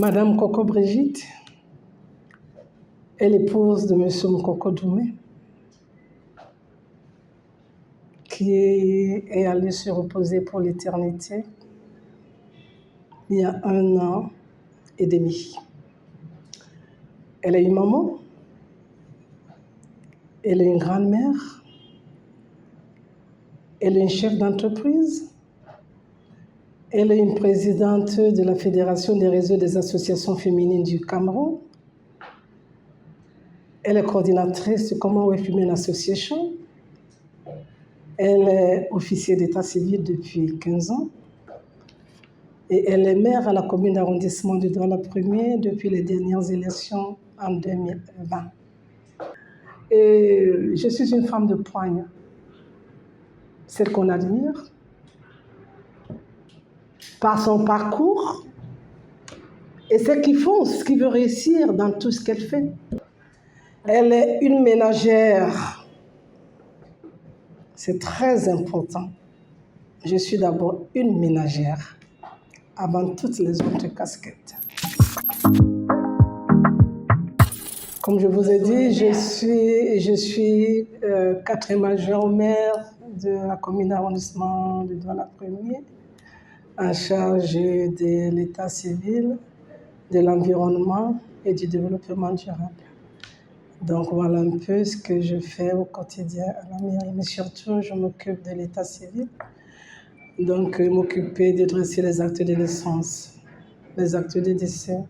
Madame Coco Brigitte est l'épouse de Monsieur Mokoko Doumé, qui est allé se reposer pour l'éternité il y a 1 an et demi. Elle est une maman, elle est une grand-mère, elle est une chef d'entreprise, elle est une présidente de la Fédération des réseaux des associations féminines du Cameroun. Elle est coordinatrice du Commonwealth Women Association. Elle est officier d'état civil depuis 15 ans. Et elle est maire à la commune d'arrondissement de Douala-Premier depuis les dernières élections en 2020. Et je suis une femme de poigne, celle qu'on admire, par son parcours et ce qui veut réussir dans tout ce qu'elle fait. Elle est une ménagère. C'est très important. Je suis d'abord une ménagère, avant toutes les autres casquettes. Comme je vous ai dit, je suis 4e adjoint au maire de la commune d'arrondissement de Douala-Premier, en charge de l'état civil, de l'environnement et du développement durable. Donc voilà un peu ce que je fais au quotidien à la mairie. Mais surtout, je m'occupe de l'état civil. Donc m'occuper de dresser les actes de naissance, les actes de décès,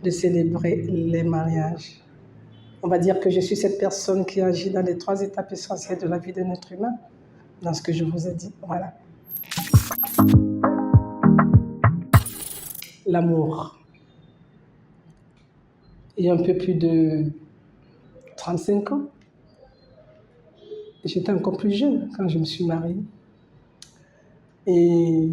de célébrer les mariages. On va dire que je suis cette personne qui agit dans les 3 étapes essentielles de la vie d'un être humain, dans ce que je vous ai dit. Voilà. L'amour. Il y a un peu plus de 35 ans, j'étais encore plus jeune quand je me suis mariée. Et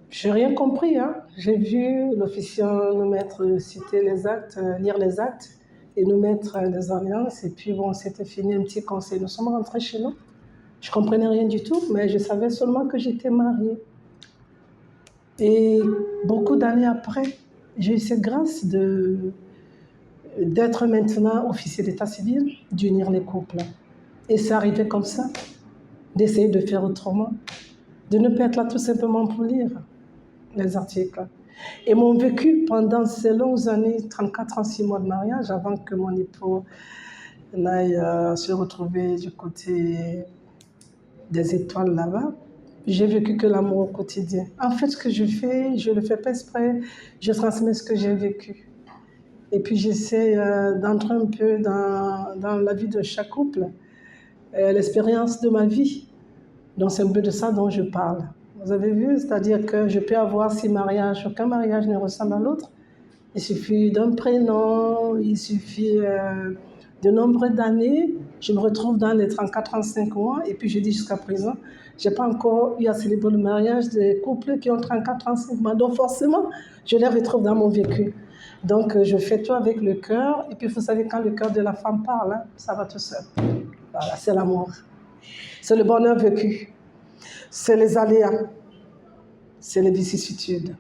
je n'ai rien compris. J'ai vu l'officier nous citer les actes, lire les actes et nous mettre des alliances. Et puis bon, c'était fini, un petit conseil. Nous sommes rentrés chez nous. Je ne comprenais rien du tout, mais je savais seulement que j'étais mariée. Et beaucoup d'années après, j'ai eu cette grâce d'être maintenant officier d'état civil, d'unir les couples. Et c'est arrivé comme ça, d'essayer de faire autrement, de ne pas être là tout simplement pour lire les articles. Et mon vécu pendant ces longues années, 34 ans, 6 mois de mariage, avant que mon époux n'aille se retrouver du côté des étoiles là-bas, j'ai vécu que l'amour au quotidien. En fait, ce que je fais, je ne le fais pas exprès, je transmets ce que j'ai vécu. Et puis j'essaie d'entrer un peu dans la vie de chaque couple, l'expérience de ma vie. Donc c'est un peu de ça dont je parle. Vous avez vu, c'est-à-dire que je peux avoir 6 mariages, aucun mariage ne ressemble à l'autre. Il suffit d'un prénom, il suffit de nombre d'années. Je me retrouve dans les 34-35 mois et puis je dis jusqu'à présent, je n'ai pas encore eu à célébrer le mariage des couples qui ont 34-35 mois. Donc forcément, je les retrouve dans mon vécu. Donc je fais tout avec le cœur et puis vous savez, quand le cœur de la femme parle, ça va tout seul. Voilà, c'est l'amour. C'est le bonheur vécu. C'est les aléas. C'est les vicissitudes.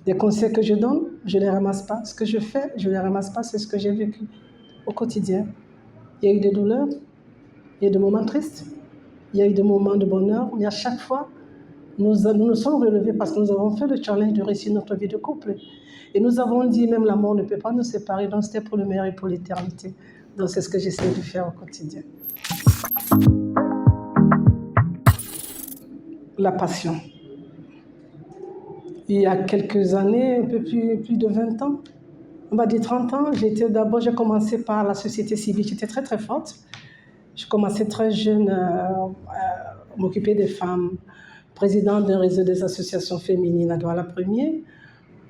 Les conseils que je donne, je ne les ramasse pas. Ce que je fais, je ne les ramasse pas. C'est ce que j'ai vécu au quotidien. Il y a eu des douleurs, il y a eu des moments tristes, il y a eu des moments de bonheur. Mais à chaque fois, nous nous sommes relevés parce que nous avons fait le challenge de réussir notre vie de couple. Et nous avons dit, même la mort ne peut pas nous séparer. Donc c'était pour le meilleur et pour l'éternité. Donc c'est ce que j'essaie de faire au quotidien. La passion. Il y a quelques années, un peu plus de 20 ans, on va dire 30 ans, j'ai commencé par la société civile. J'étais très très forte. Je commençais très jeune à m'occuper des femmes, présidente d'un réseau des associations féminines à Douala-Premier.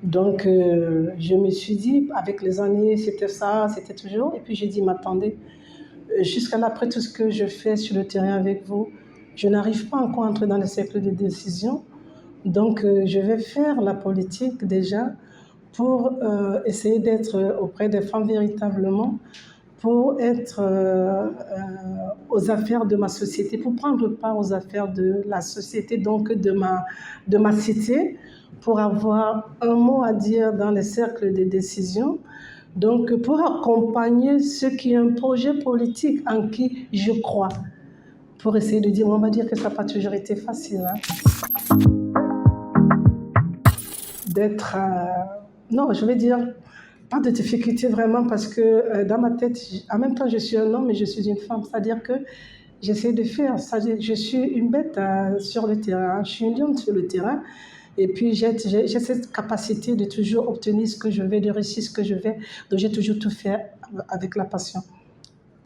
Donc je me suis dit, avec les années, c'était ça, c'était toujours. Et puis j'ai dit, m'attendez, jusqu'à là, après tout ce que je fais sur le terrain avec vous, je n'arrive pas encore à entrer dans les cercles de décision. Donc, je vais faire la politique déjà pour essayer d'être auprès des femmes véritablement, pour être aux affaires de ma société, pour prendre part aux affaires de la société, donc de ma cité, pour avoir un mot à dire dans les cercles de décision, donc pour accompagner ceux qui ont un projet politique en qui je crois, pour essayer de dire, on va dire que ça n'a pas toujours été facile. D'être, non, je vais dire, pas de difficulté vraiment, parce que dans ma tête, en même temps je suis un homme et je suis une femme, c'est-à-dire que j'essaie de faire, c'est-à-dire que je suis une bête sur le terrain, je suis une lionne sur le terrain, et puis j'ai cette capacité de toujours obtenir ce que je veux, de réussir ce que je veux, donc j'ai toujours tout fait avec la passion.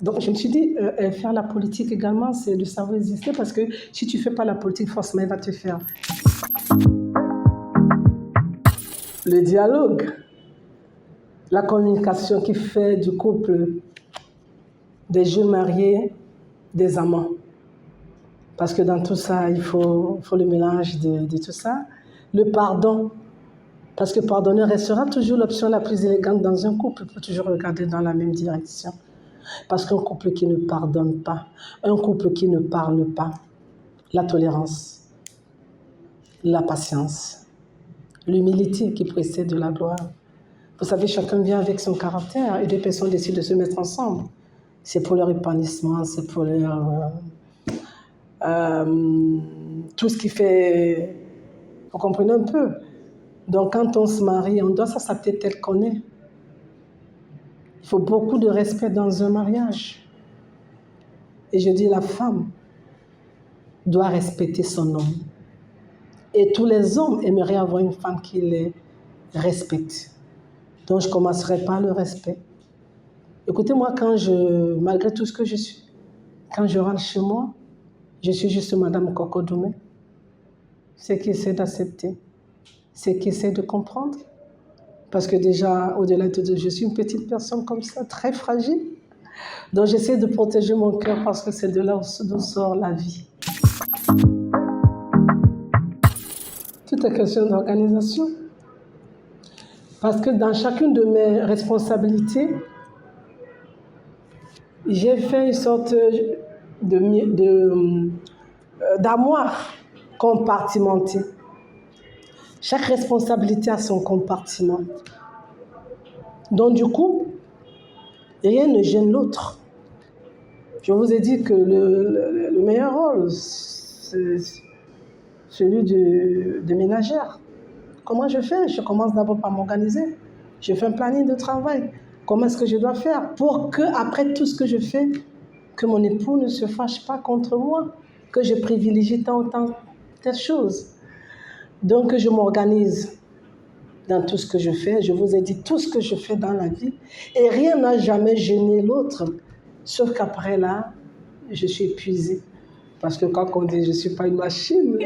Donc je me suis dit, faire la politique également, c'est de savoir exister, parce que si tu ne fais pas la politique, forcément, elle va te faire. Le dialogue, la communication qui fait du couple des jeunes mariés des amants. Parce que dans tout ça, il faut le mélange de tout ça. Le pardon, parce que pardonner restera toujours l'option la plus élégante dans un couple. Il faut toujours regarder dans la même direction. Parce qu'un couple qui ne pardonne pas, un couple qui ne parle pas, la tolérance, la patience, l'humilité qui précède la gloire. Vous savez, chacun vient avec son caractère et deux personnes décident de se mettre ensemble. C'est pour leur épanouissement, c'est pour leur... tout ce qui fait... Vous comprenez un peu? Donc quand on se marie, on doit s'accepter tel qu'on est. Il faut beaucoup de respect dans un mariage. Et je dis, la femme doit respecter son homme. Et tous les hommes aimeraient avoir une femme qui les respecte. Donc je commencerai par le respect. Écoutez-moi, malgré tout ce que je suis, quand je rentre chez moi, je suis juste Madame Cocodoumé. C'est qui essaie d'accepter, c'est qui essaie de comprendre. Parce que déjà, au-delà de tout, je suis une petite personne comme ça, très fragile. Donc j'essaie de protéger mon cœur, parce que c'est de là d'où sort la vie. Tout est question d'organisation. Parce que dans chacune de mes responsabilités, j'ai fait une sorte d'armoire compartimentée. Chaque responsabilité a son compartiment. Donc du coup, rien ne gêne l'autre. Je vous ai dit que le meilleur rôle, c'est celui de ménagère. Comment je fais? Je commence d'abord par m'organiser. Je fais un planning de travail. Comment est-ce que je dois faire pour que, après tout ce que je fais, que mon époux ne se fâche pas contre moi, que je privilégie tant ou telle chose. Donc, je m'organise dans tout ce que je fais. Je vous ai dit tout ce que je fais dans la vie. Et rien n'a jamais gêné l'autre. Sauf qu'après là, je suis épuisée. Parce que quand on dit je ne suis pas une machine...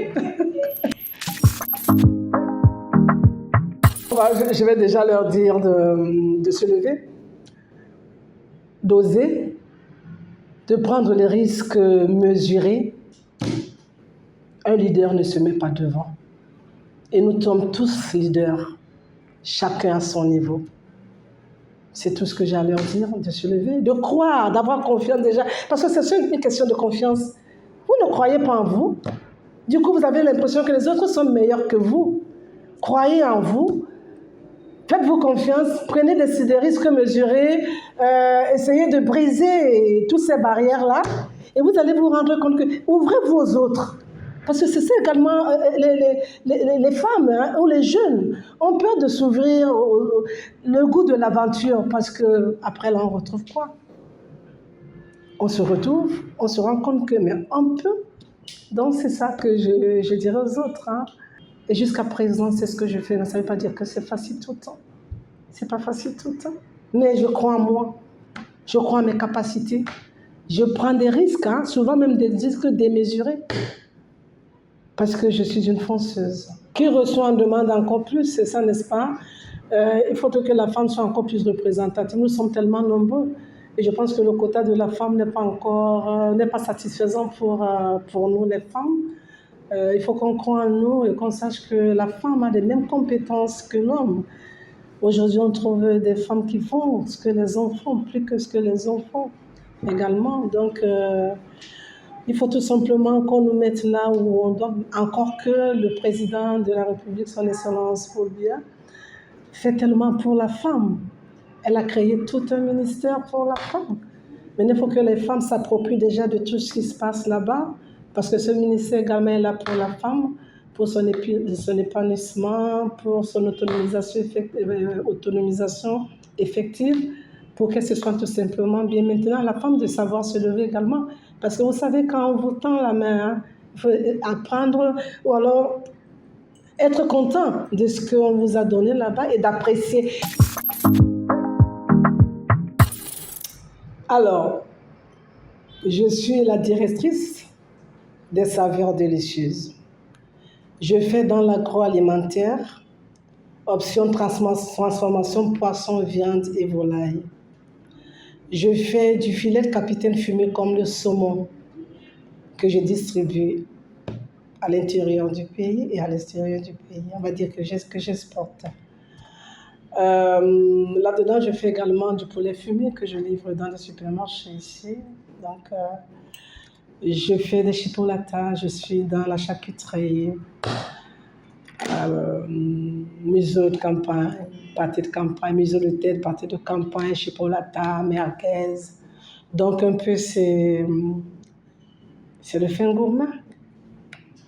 Je vais déjà leur dire de se lever, d'oser, de prendre les risques mesurés. Un leader ne se met pas devant. Et nous sommes tous leaders, chacun à son niveau. C'est tout ce que j'ai à leur dire, de se lever, de croire, d'avoir confiance déjà. Parce que c'est une question de confiance. Vous ne croyez pas en vous. Du coup, vous avez l'impression que les autres sont meilleurs que vous. Croyez en vous. Faites-vous confiance, prenez des risques mesurés, essayez de briser toutes ces barrières-là et vous allez vous rendre compte que ouvrez-vous aux autres. Parce que c'est ça également, les femmes ou les jeunes ont peur de s'ouvrir le goût de l'aventure parce qu'après là, on retrouve quoi? On se retrouve, on se rend compte que, mais on peut. Donc c'est ça que je dirais aux autres. Et jusqu'à présent, c'est ce que je fais. Mais ça ne veut pas dire que c'est facile tout le temps. C'est pas facile tout le temps. Mais je crois en moi. Je crois en mes capacités. Je prends des risques, souvent même des risques démesurés. Parce que je suis une fonceuse. Qui reçoit en demande encore plus, c'est ça, n'est-ce pas? Il faut que la femme soit encore plus représentative. Nous sommes tellement nombreux. Et je pense que le quota de la femme n'est pas satisfaisant pour nous, les femmes. Il faut qu'on croie en nous et qu'on sache que la femme a les mêmes compétences que l'homme. Aujourd'hui, on trouve des femmes qui font ce que les hommes font, plus que ce que les hommes font également. Donc, Il faut tout simplement qu'on nous mette là où on doit. Encore que le président de la République, son Excellence Paul Biya, fait tellement pour la femme. Elle a créé tout un ministère pour la femme. Mais il faut que les femmes s'approprient déjà de tout ce qui se passe là-bas, parce que ce ministère également est là pour la femme, pour son épanouissement, pour son autonomisation effective, pour qu'elle se soit tout simplement bien. Maintenant, la femme de savoir se lever également, parce que vous savez, quand on vous tend la main, hein, il faut apprendre, ou alors être content de ce qu'on vous a donné là-bas et d'apprécier. Alors, je suis la directrice des saveurs délicieuses. Je fais dans l'agroalimentaire, option transformation poisson, viande et volaille. Je fais du filet de capitaine fumé comme le saumon que je distribue à l'intérieur du pays et à l'extérieur du pays. On va dire que j'exporte. Là-dedans, je fais également du poulet fumé que je livre dans les supermarchés ici. Donc, je fais des chipolatas, je suis dans la charcuterie, museau de campagne, pâté de campagne, museau de tête, pâté de campagne, chipolata, merguez. Donc, un peu, c'est le fin gourmand.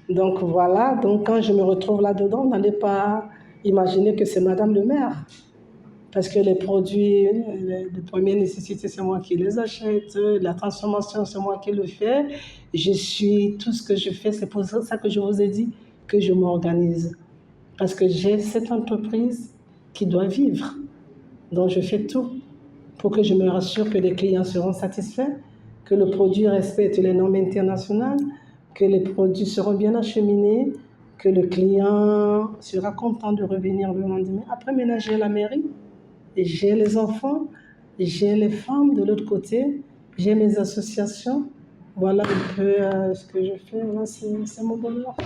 Donc, voilà. Donc, quand je me retrouve là-dedans, n'allez pas imaginer que c'est Madame le maire. Parce que les produits de première nécessité, c'est moi qui les achète. La transformation, c'est moi qui le fais. Tout ce que je fais, c'est pour ça que je vous ai dit que je m'organise. Parce que j'ai cette entreprise qui doit vivre. Donc, je fais tout pour que je me rassure que les clients seront satisfaits, que le produit respecte les normes internationales, que les produits seront bien acheminés, que le client sera content de revenir le lendemain. Après ménager à la mairie, j'ai les enfants, j'ai les femmes de l'autre côté, j'ai mes associations. Voilà un peu ce que je fais, voilà, c'est mon bonheur.